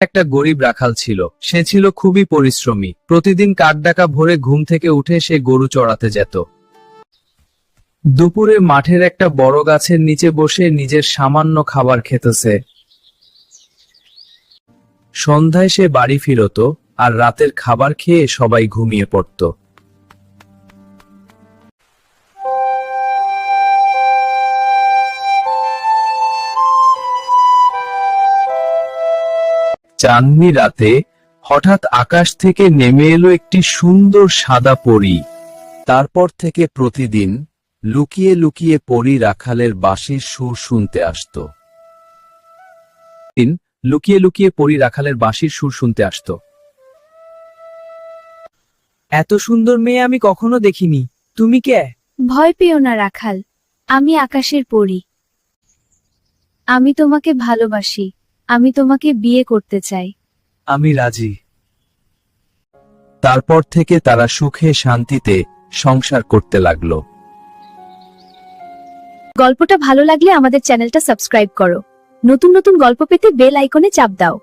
একটা গরিব রাখাল ছিল। সে ছিল খুবই পরিশ্রমী। প্রতিদিন কাকডাকা ভোরে ঘুম থেকে উঠে সে গরু চড়াতে যেত। দুপুরে মাঠের একটা বড় গাছের নিচে বসে নিজের সামান্য খাবার খেতেছে। সন্ধ্যায় সে বাড়ি ফিরত, আর রাতের খাবার খেয়ে সবাই ঘুমিয়ে পড়ত। চাঁদনি রাতে হঠাৎ আকাশ থেকে নেমে এলো একটি সুন্দর সাদা পরী। তারপর থেকে প্রতিদিন লুকিয়ে লুকিয়ে পরী রাখালের বাঁশির সুর শুনতে আসত। লুকিয়ে লুকিয়ে পরী রাখালের বাঁশির সুর শুনতে আসত। এত সুন্দর মেয়ে আমি কখনো দেখিনি। তুমি কে? ভয় পেও না রাখাল, আমি আকাশের পরী। আমি তোমাকে ভালোবাসি, আমি তোমাকে বিয়ে করতে চাই। আমি রাজি। তারপর থেকে তারা সুখে শান্তিতে সংসার করতে লাগলো। গল্পটা ভালো লাগলে আমাদের চ্যানেলটা সাবস্ক্রাইব করো। নতুন নতুন গল্প পেতে বেল আইকনে চাপ দাও।